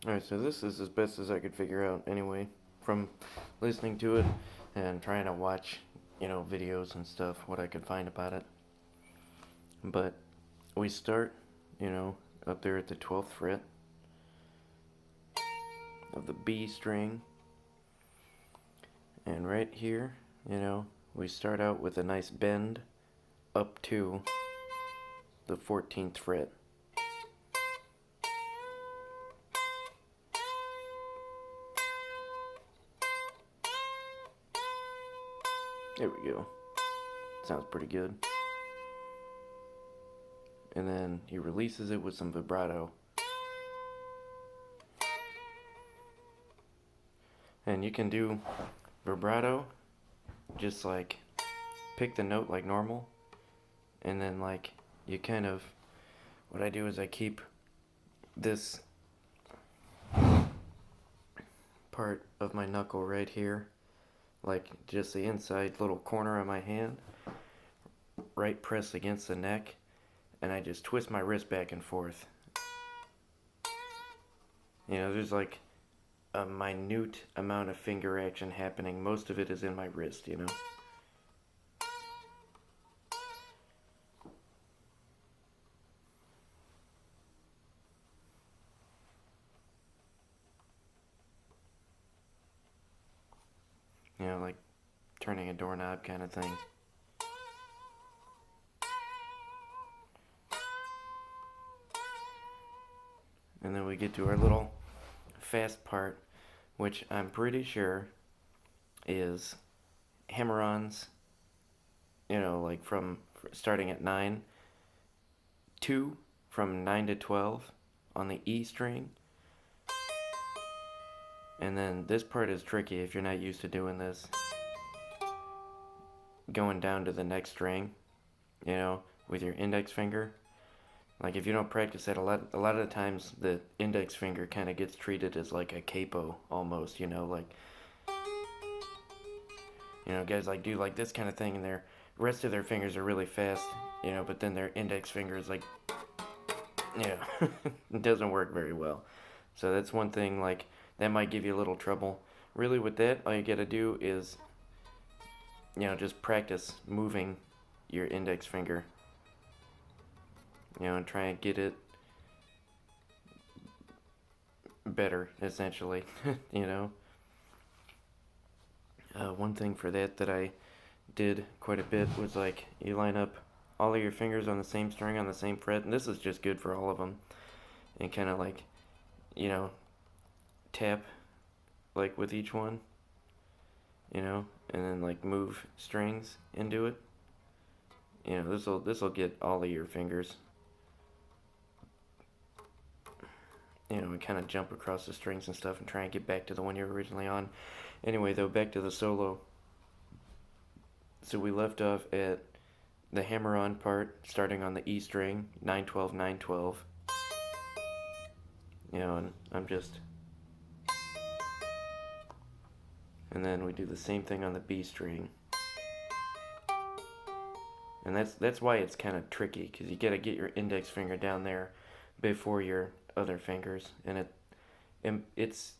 Alright, so this is as best as I could figure out anyway, from listening to it and trying to watch, videos and stuff, what I could find about it. But we start, up there at the 12th fret of the B string. And right here, we start out with a nice bend up to the 14th fret. There we go. Sounds pretty good. And then he releases it with some vibrato. And you can do vibrato, just like pick the note like normal, and then like you kind of, what I do is I keep this part of my knuckle right here, like just the inside little corner of my hand, right pressed against the neck, and I just twist my wrist back and forth. There's like a minute amount of finger action happening. Most of it is in my wrist, like turning a doorknob kind of thing. And then we get to our little fast part, which I'm pretty sure is hammer-ons, like from starting at 9, 2 from 9 to 12 on the E string. And then this part is tricky if you're not used to doing this. Going down to the next string, with your index finger. Like if you don't practice that a lot of the times the index finger kind of gets treated as like a capo almost, like guys like do like this kind of thing and their rest of their fingers are really fast, but then their index finger is like, it doesn't work very well. So that's one thing, like that might give you a little trouble. Really with that, all you gotta do is, just practice moving your index finger. And try and get it better, essentially. One thing for that I did quite a bit was like you line up all of your fingers on the same string on the same fret, and this is just good for all of them, and kind of like, tap like with each one, and then like move strings into it. This'll get all of your fingers. And kind of jump across the strings and stuff and try and get back to the one you were originally on. Anyway, though, back to the solo. So we left off at the hammer-on part, starting on the E string, 9/12, 9/12. And I'm just... And then we do the same thing on the B string. And that's why it's kind of tricky, because you got to get your index finger down there before your other fingers, and it's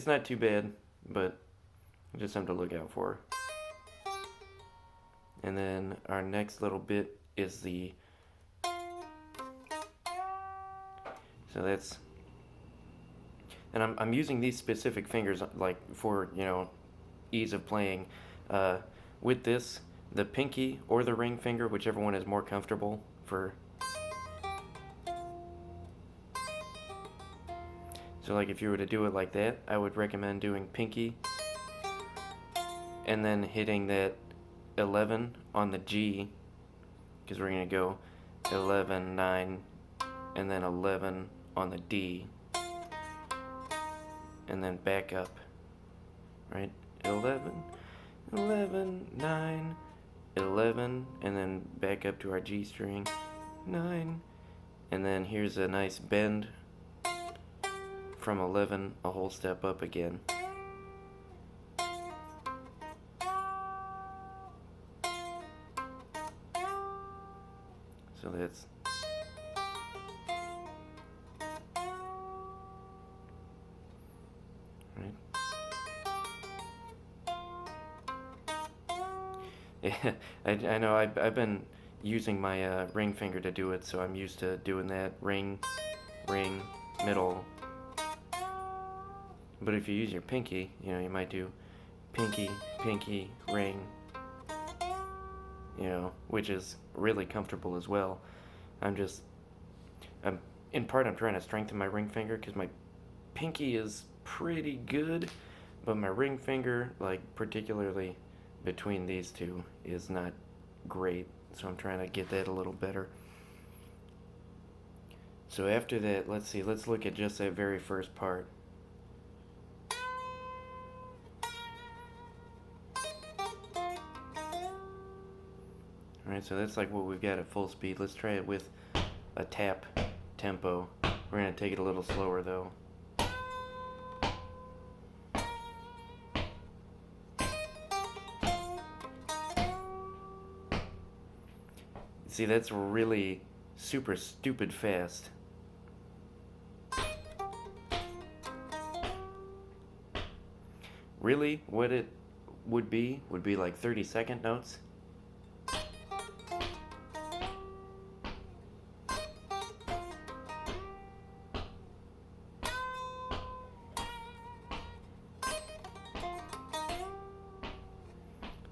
not too bad, but just something to look out for. And then our next little bit is so that's, and I'm using these specific fingers like for ease of playing. With this, the pinky or the ring finger, whichever one is more comfortable for. So like if you were to do it like that, I would recommend doing pinky and then hitting that 11 on the G, because we're going to go 11, 9, and then 11 on the D, and then back up, right? 11, 11, 9, 11, and then back up to our G string, 9, and then here's a nice bend from 11 a whole step up again. So that's Yeah, I know. I've been using my ring finger to do it, so I'm used to doing that ring, ring, middle. But if you use your pinky, you might do pinky, pinky, ring, which is really comfortable as well. I'm just, I'm in part I'm trying to strengthen my ring finger because my pinky is pretty good, but my ring finger, like particularly between these two, is not great. So I'm trying to get that a little better. So after that, let's see, let's look at just that very first part. Alright, so that's like what we've got at full speed. Let's try it with a tap tempo. We're going to take it a little slower though. See, that's really super stupid fast. Really, what it would be like 30-second notes.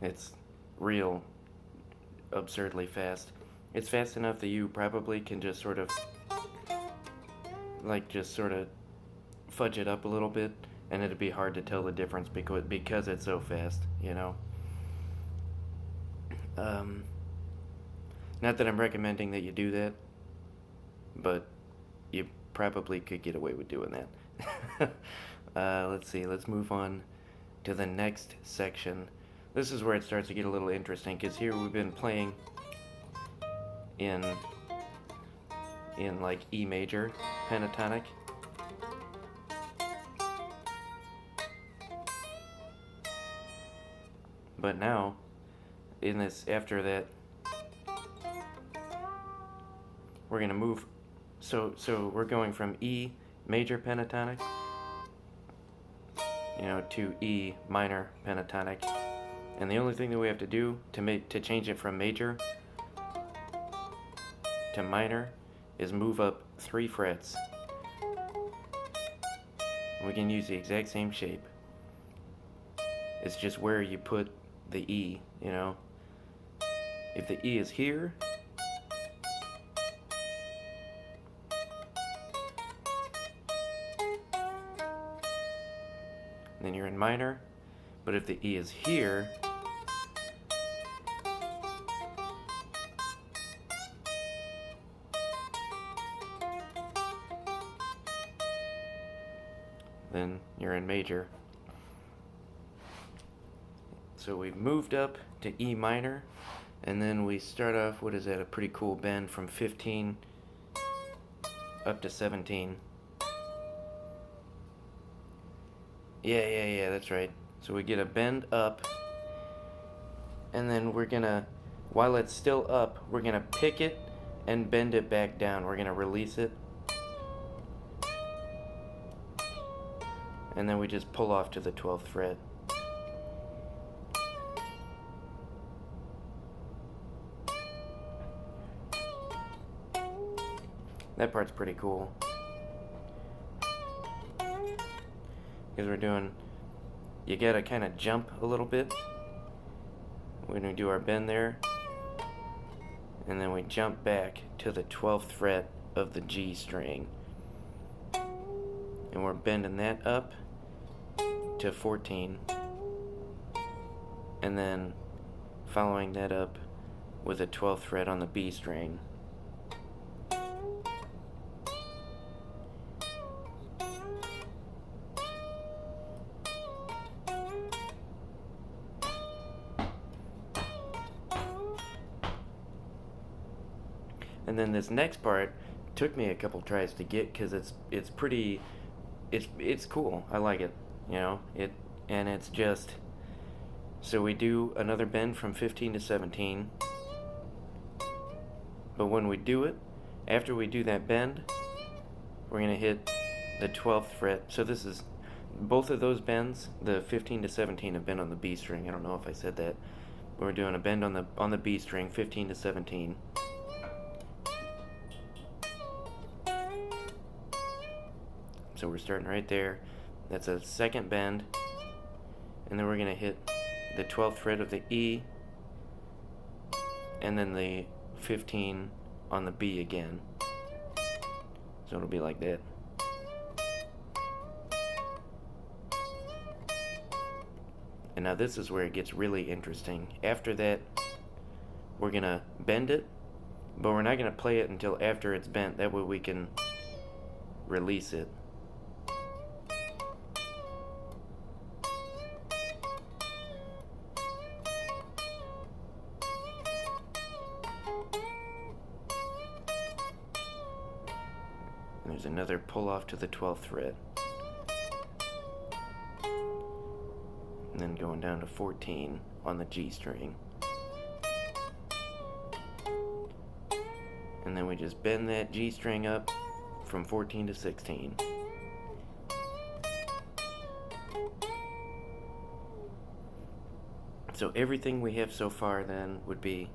It's real absurdly fast. It's fast enough that you probably can just sort of fudge it up a little bit, and it'd be hard to tell the difference because it's so fast. Um, Not that I'm recommending that you do that, but you probably could get away with doing that. Let's see. Let's move on to the next section. This is where it starts to get a little interesting because here we've been playing in like E major pentatonic. But now, after that, we're gonna move. So we're going from E major pentatonic, to E minor pentatonic, and the only thing that we have to do to change it from major to minor is move up 3 frets. We can use the exact same shape. It's just where you put the E, If the E is here, then you're in minor. But if the E is here, then you're in major. So we've moved up to E minor, and then we start off, what is that, a pretty cool bend from 15 up to 17. Yeah, that's right. So we get a bend up, and then we're gonna, while it's still up, we're gonna pick it and bend it back down. We're gonna release it, and then we just pull off to the 12th fret. That part's pretty cool. Because you gotta kind of jump a little bit when we do our bend there. And then we jump back to the 12th fret of the G string. And we're bending that up to 14. And then following that up with a 12th fret on the B string. And then this next part took me a couple tries to get because it's pretty, it's cool. I like it, and it's just, so we do another bend from 15 to 17. But when we do it, after we do that bend, we're gonna hit the 12th fret. So this is, both of those bends, the 15 to 17 have been on the B string. I don't know if I said that, We're doing a bend on the B string, 15 to 17. So we're starting right there. That's a second bend, and then we're gonna hit the 12th fret of the E, and then the 15 on the B again. So it'll be like that. And now this is where it gets really interesting. After that, we're gonna bend it, but we're not gonna play it until after it's bent. That way we can release it. And there's another pull off to the 12th fret. And then going down to 14 on the G string. And then we just bend that G string up from 14 to 16. So everything we have so far then would be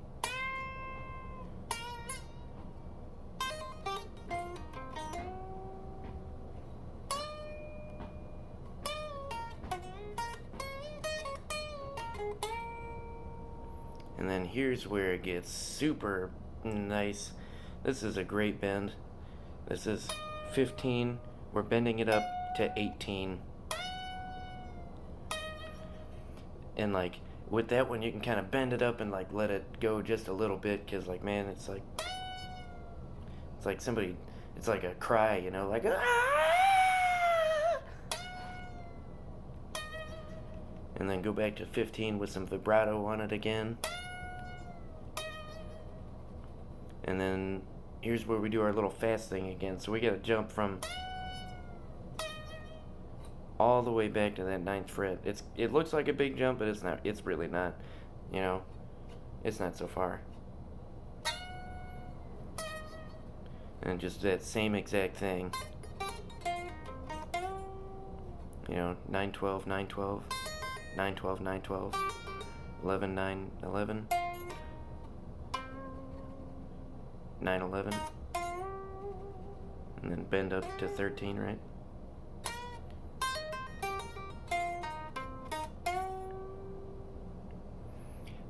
and then here's where it gets super nice. This is a great bend. This is 15. We're bending it up to 18. And like with that one, you can kind of bend it up and like let it go just a little bit, because like, man, it's like somebody, it's like a cry, you know, like ah! And then go back to 15 with some vibrato on it again. And then here's where we do our little fast thing again. So we gotta jump from all the way back to that 9th fret. It looks like a big jump, but it's not. It's really not. You know, it's not so far. And just that same exact thing. You know, 9 12 9 12 9 12 9 12 11 9 11 9 11, and then bend up to 13, right?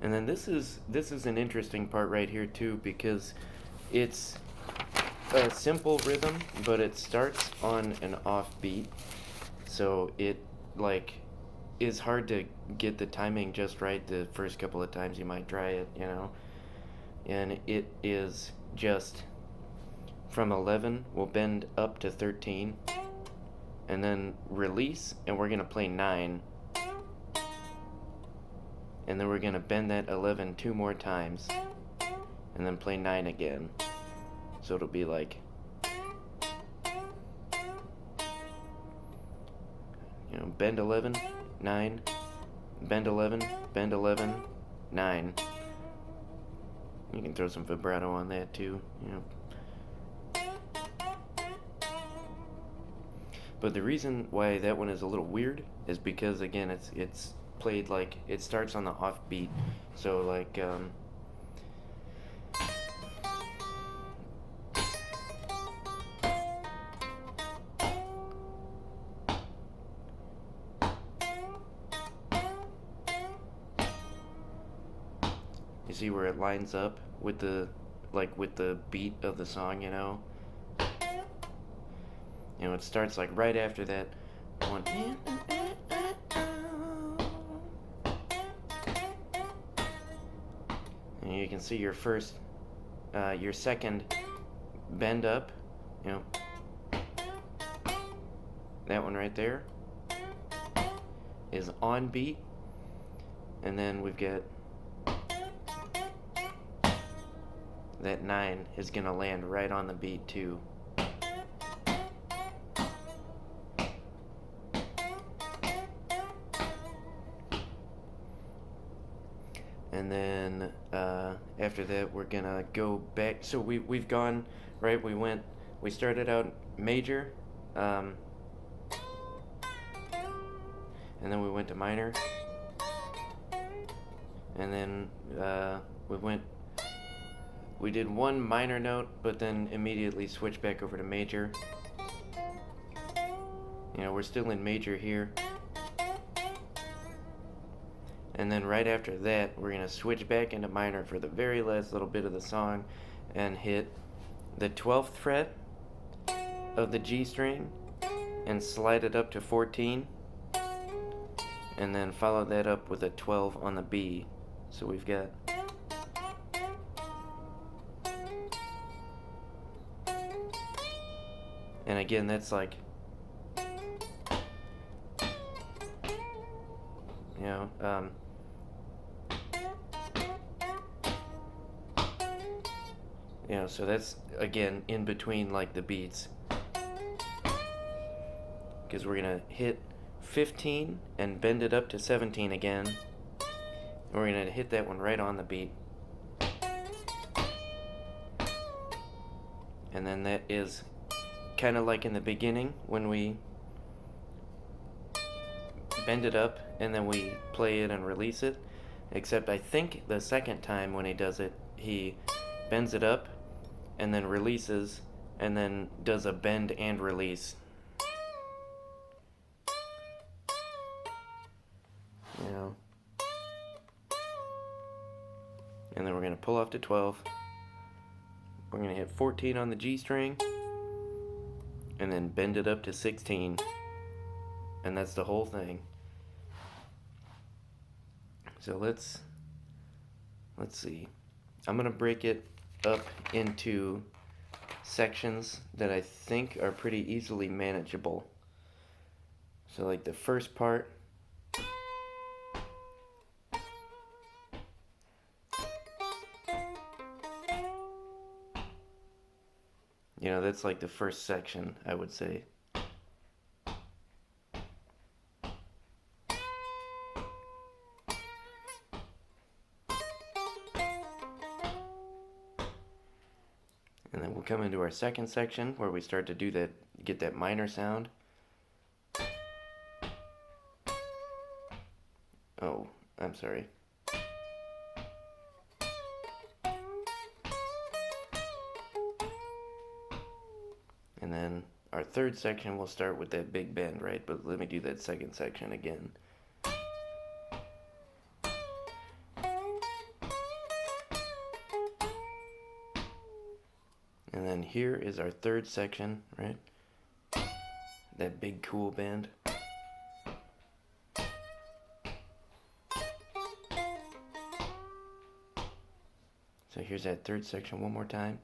And then this is an interesting part right here too, because it's a simple rhythm, but it starts on an offbeat, so it like is hard to get the timing just right the first couple of times you might try it, you know. And it is just from 11, we'll bend up to 13, and then release, and we're gonna play 9, and then we're gonna bend that 11 2 more times, and then play 9 again. So it'll be like, you know, bend 11 9, bend 11, bend 11 9. You can throw some vibrato on that too, you know. But the reason why that one is a little weird is because, again, it's played like it starts on the offbeat. So like you see where it lines up with the beat of the song, you know? You know, it starts like right after that one. And you can see your second bend up, you know. That one right there is on beat. And then we've got that 9 is gonna land right on the beat too. And then after that we're gonna go back. So we've gone, right, we started out major, and then we went to minor, and then we did one minor note, but then immediately switched back over to major. We're still in major here. And then right after that, we're going to switch back into minor for the very last little bit of the song and hit the 12th fret of the G string and slide it up to 14. And then follow that up with a 12 on the B. So we've got... And again, that's like... so that's, again, in between, like, the beats. Because we're going to hit 15 and bend it up to 17 again. And we're going to hit that one right on the beat. And then that is kind of like in the beginning when we bend it up and then we play it and release it. Except I think the second time when he does it, he bends it up and then releases and then does a bend and release. And then we're going to pull off to 12. We're going to hit 14 on the G string and then bend it up to 16. And that's the whole thing. So let's see. I'm going to break it up into sections that I think are pretty easily manageable. So like the first part, that's like the first section, I would say. And then we'll come into our second section where we start to do that, get that minor sound. Oh, I'm sorry. And then our third section will start with that big bend, right? But let me do that second section again. And then here is our third section, right? That big cool bend. So here's that third section one more time.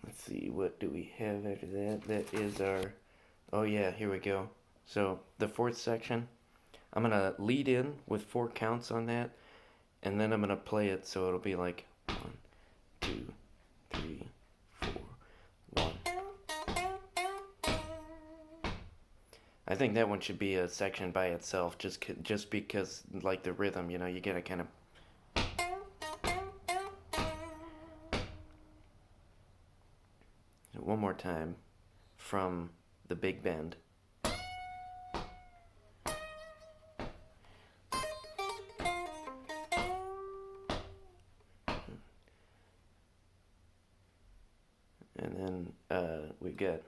Let's see, what do we have after that? That is our... Oh yeah, here we go. So the fourth section, I'm going to lead in with 4 counts on that, and then I'm going to play it so it'll be like 1, 2, 3, 4, 1. I think that one should be a section by itself, just because, like, the rhythm, you gotta kind of... One more time from the big bend. And then we get...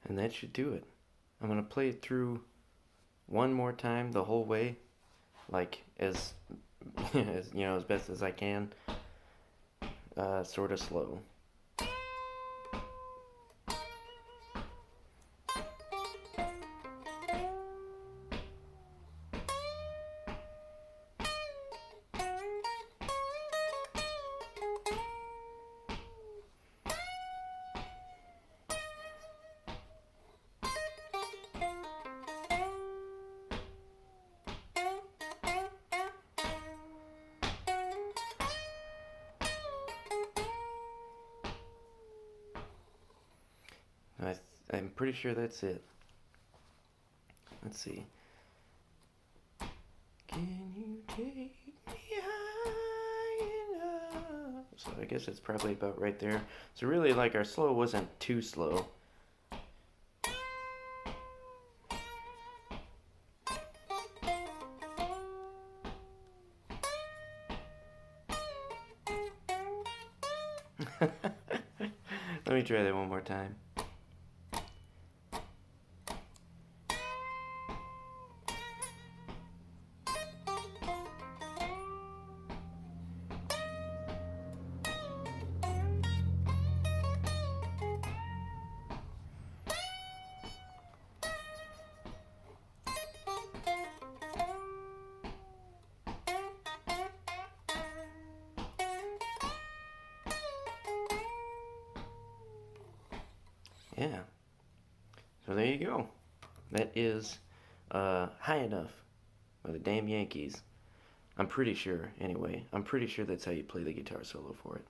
And that should do it. I'm going to play it through one more time the whole way, like as as best as I can, sort of slow. I'm pretty sure that's it. Let's see. Can you take me high enough? So I guess it's probably about right there. So really, like, our slow wasn't too slow. Let me try that one more time. Yeah. So there you go. That is High Enough by the damn Yankees. I'm pretty sure, anyway. I'm pretty sure that's how you play the guitar solo for it.